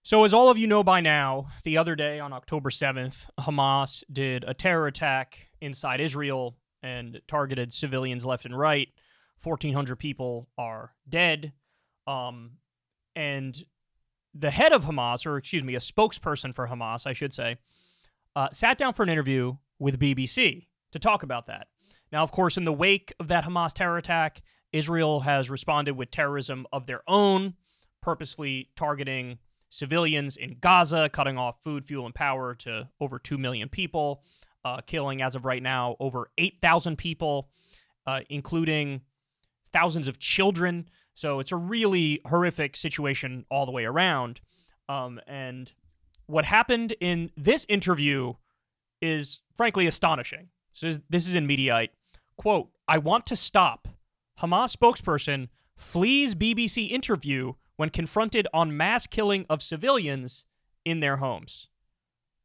So as all of you know by now, the other day on October 7th, Hamas did a terror attack inside Israel and targeted civilians left and right. 1,400 people are dead. And the head of Hamas, or excuse me, a spokesperson for Hamas, I should say, sat down for an interview with BBC to talk about that. Now, of course, in the wake of that Hamas terror attack, Israel has responded with terrorism of their own, purposefully targeting civilians in Gaza, cutting off food, fuel, and power to over 2 million people, killing, as of right now, over 8,000 people, including thousands of children. So it's a really horrific situation all the way around. And what happened in this interview is, frankly, astonishing. So this is in Mediaite. Quote, "I want to stop. Hamas spokesperson flees BBC interview when confronted on mass killing of civilians in their homes."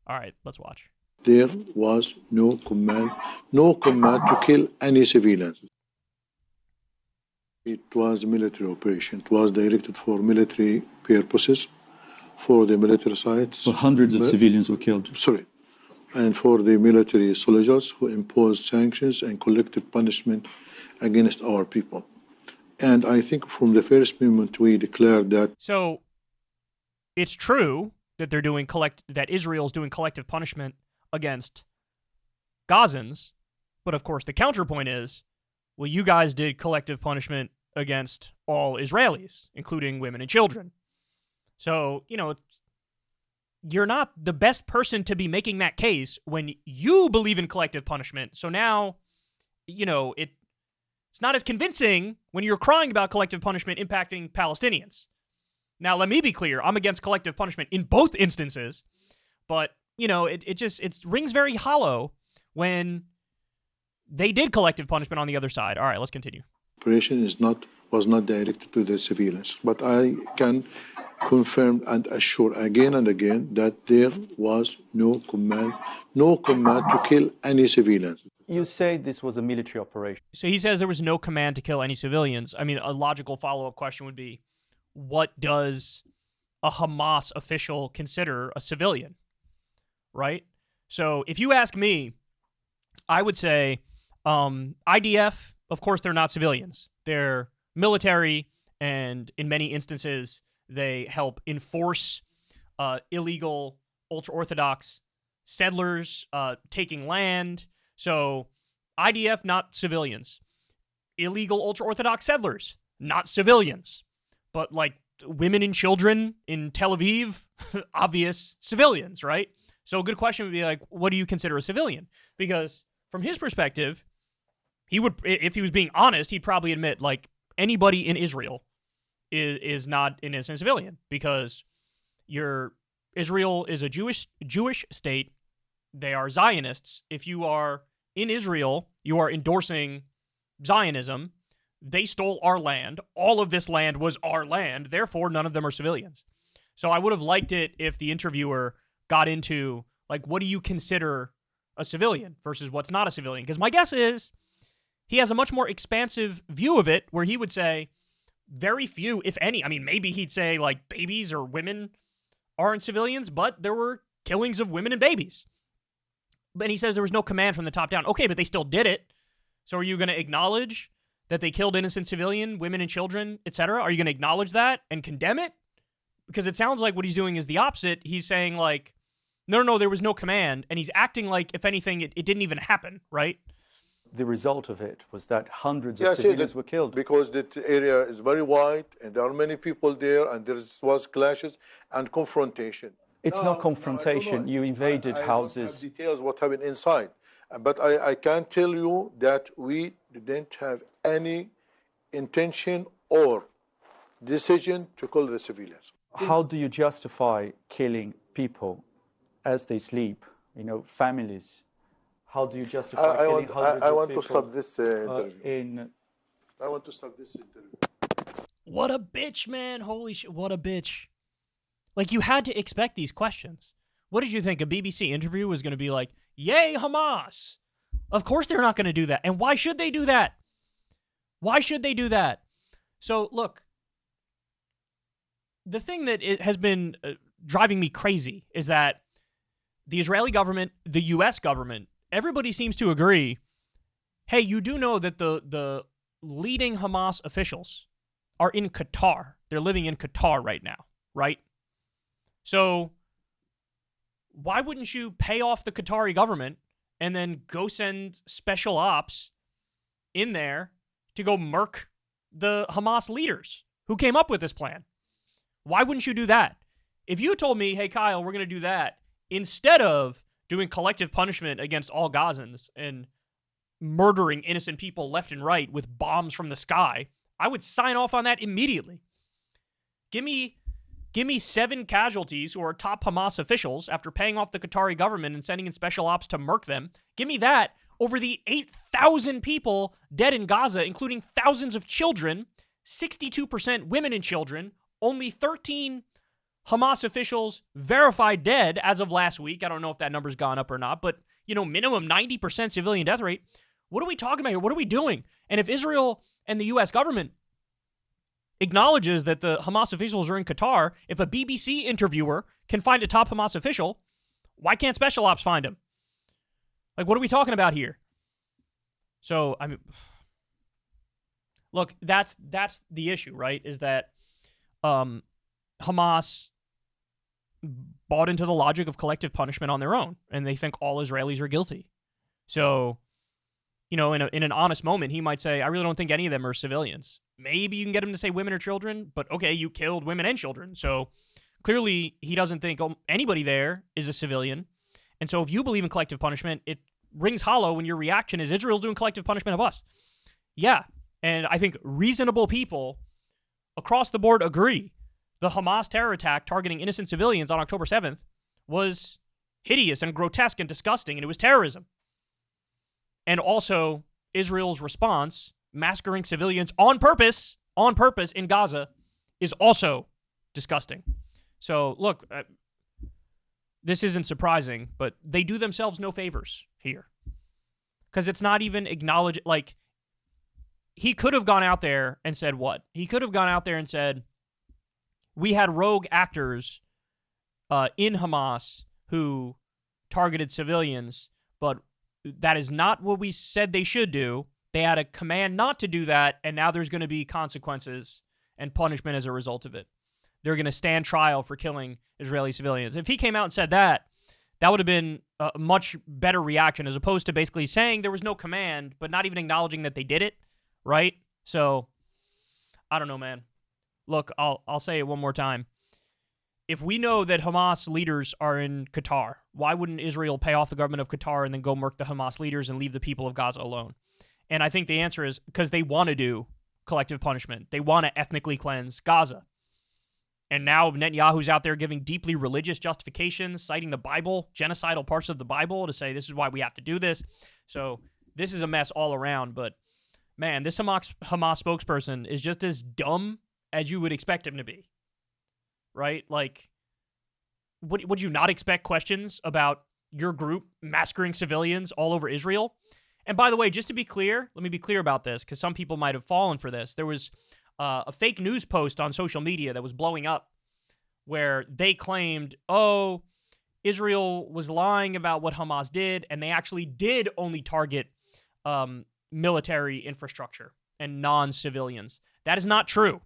All right, let's watch. There was no command to kill any civilians. It was a military operation. It was directed for military purposes, for the military sites. So hundreds of civilians were killed. And for the military soldiers who imposed sanctions and collective punishment against our people. And I think from the first moment we declared that. So it's true that they're doing that Israel's doing collective punishment against Gazans, but of course the counterpoint is, well, you guys did collective punishment against all Israelis, including women and children. So, you're not the best person to be making that case when you believe in collective punishment. So now, it's not as convincing when you're crying about collective punishment impacting Palestinians. Now, let me be clear. I'm against collective punishment in both instances, but, it rings very hollow when they did collective punishment on the other side. All right, let's continue. Operation was not directed to the civilians, but I can confirm and assure again and again that there was no command to kill any civilians. You say this was a military operation. So he says there was no command to kill any civilians. I mean, a logical follow-up question would be, what does a Hamas official consider a civilian, right? So if you ask me, I would say IDF, of course, they're not civilians. They're military, and in many instances, they help enforce illegal, ultra-Orthodox settlers taking land. So IDF, not civilians. Illegal, ultra-Orthodox settlers, not civilians. But like women and children in Tel Aviv, obvious civilians, right? So a good question would be like, what do you consider a civilian? Because from his perspective, he would, if he was being honest, he'd probably admit like anybody in Israel is not an innocent civilian, because Israel is a Jewish state. They are Zionists. If you are in Israel, you are endorsing Zionism. They stole our land. All of this land was our land. Therefore, none of them are civilians. So I would have liked it if the interviewer got into, like, what do you consider a civilian versus what's not a civilian? Because my guess is he has a much more expansive view of it, where he would say very few, if any. I mean, maybe he'd say, like, babies or women aren't civilians, but there were killings of women and babies. But he says there was no command from the top down. Okay, but they still did it. So are you going to acknowledge that they killed innocent civilian, women and children, etc.? Are you going to acknowledge that and condemn it? Because it sounds like what he's doing is the opposite. He's saying like, no, there was no command. And he's acting like, if anything, it didn't even happen, right? The result of it was that hundreds of civilians were killed. Because the area is very wide and there are many people there, and there was clashes and confrontation. It's not confrontation. You invaded houses. I don't have details what happened inside. But I can tell you that we didn't have any intention or decision to kill the civilians. How do you justify killing people as they sleep, families? How do you justify killing hundreds of people? I want to stop this interview. I want to stop this interview. What a bitch, man. Holy shit, what a bitch. Like, you had to expect these questions. What did you think? A BBC interview was going to be like, yay, Hamas. Of course they're not going to do that. And why should they do that? Why should they do that? So, look, the thing that has been driving me crazy is that the Israeli government, the U.S. government, everybody seems to agree, hey, you do know that the leading Hamas officials are in Qatar. They're living in Qatar right now, right? So why wouldn't you pay off the Qatari government and then go send special ops in there to go murk the Hamas leaders who came up with this plan? Why wouldn't you do that? If you told me, hey, Kyle, we're going to do that, instead of doing collective punishment against all Gazans and murdering innocent people left and right with bombs from the sky, I would sign off on that immediately. Give me 7 casualties who are top Hamas officials after paying off the Qatari government and sending in special ops to murk them. Give me that over the 8,000 people dead in Gaza, including thousands of children, 62% women and children, only 13 Hamas officials verified dead as of last week. I don't know if that number's gone up or not, but, minimum 90% civilian death rate. What are we talking about here? What are we doing? And if Israel and the U.S. government acknowledges that the Hamas officials are in Qatar, if a BBC interviewer can find a top Hamas official, why can't special ops find him? Like, what are we talking about here? So, I mean, look, that's the issue, right? Is that Hamas bought into the logic of collective punishment on their own, and they think all Israelis are guilty. So, in an honest moment, he might say, I really don't think any of them are civilians. Maybe you can get him to say women or children, but okay, you killed women and children. So clearly he doesn't think anybody there is a civilian. And so if you believe in collective punishment, it rings hollow when your reaction is Israel's doing collective punishment of us. Yeah, and I think reasonable people across the board agree. The Hamas terror attack targeting innocent civilians on October 7th was hideous and grotesque and disgusting, and it was terrorism. And also, Israel's response, massacring civilians on purpose in Gaza, is also disgusting. So, look, this isn't surprising, but they do themselves no favors here. Because it's not even acknowledged. Like, he could have gone out there and said what? He could have gone out there and said, we had rogue actors in Hamas who targeted civilians, but that is not what we said they should do. They had a command not to do that, and now there's going to be consequences and punishment as a result of it. They're going to stand trial for killing Israeli civilians. If he came out and said that, that would have been a much better reaction, as opposed to basically saying there was no command, but not even acknowledging that they did it, right? So, I don't know, man. Look, I'll say it one more time. If we know that Hamas leaders are in Qatar, why wouldn't Israel pay off the government of Qatar and then go murk the Hamas leaders and leave the people of Gaza alone? And I think the answer is because they want to do collective punishment. They want to ethnically cleanse Gaza. And now Netanyahu's out there giving deeply religious justifications, citing the Bible, genocidal parts of the Bible, to say this is why we have to do this. So this is a mess all around. But, man, this Hamas spokesperson is just as dumb as you would expect him to be. Right? Like, would you not expect questions about your group massacring civilians all over Israel? And by the way, just to be clear, let me be clear about this, because some people might have fallen for this. There was a fake news post on social media that was blowing up where they claimed, oh, Israel was lying about what Hamas did, and they actually did only target military infrastructure and non-civilians. That is not true.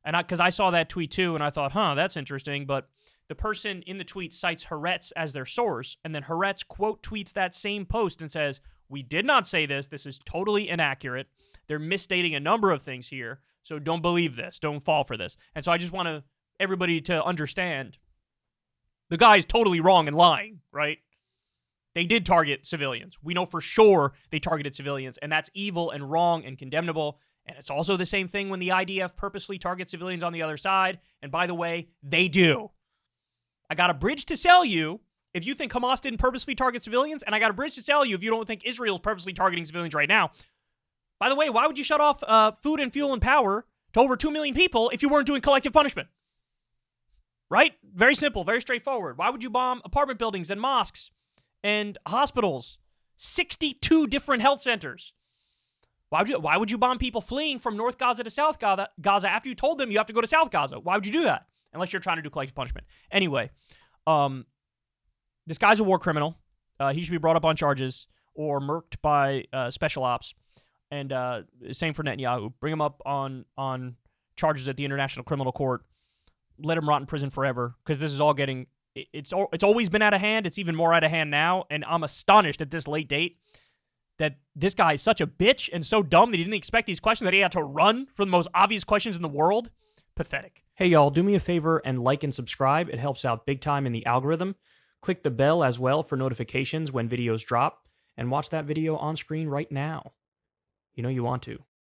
And because I saw that tweet too, and I thought, that's interesting. But the person in the tweet cites Haaretz as their source, and then Haaretz quote tweets that same post and says, we did not say this. This is totally inaccurate. They're misstating a number of things here, so don't believe this. Don't fall for this. And so I just want everybody to understand the guy is totally wrong and lying, right? They did target civilians. We know for sure they targeted civilians, and that's evil and wrong and condemnable. And it's also the same thing when the IDF purposely targets civilians on the other side. And by the way, they do. I got a bridge to sell you if you think Hamas didn't purposely target civilians, and I got a bridge to sell you if you don't think Israel's purposely targeting civilians right now. By the way, why would you shut off food and fuel and power to over 2 million people if you weren't doing collective punishment? Right? Very simple, very straightforward. Why would you bomb apartment buildings and mosques and hospitals? 62 different health centers. Why would you bomb people fleeing from North Gaza to South Gaza after you told them you have to go to South Gaza? Why would you do that? unless you're trying to do collective punishment. Anyway, this guy's a war criminal. He should be brought up on charges or murked by special ops. And same for Netanyahu. Bring him up on charges at the International Criminal Court. Let him rot in prison forever, because this is all getting... It's always been out of hand. It's even more out of hand now. And I'm astonished at this late date that this guy is such a bitch and so dumb that he didn't expect these questions, that he had to run from the most obvious questions in the world. Pathetic. Hey, y'all, do me a favor and like and subscribe. It helps out big time in the algorithm. Click the bell as well for notifications when videos drop. And watch that video on screen right now. You know you want to.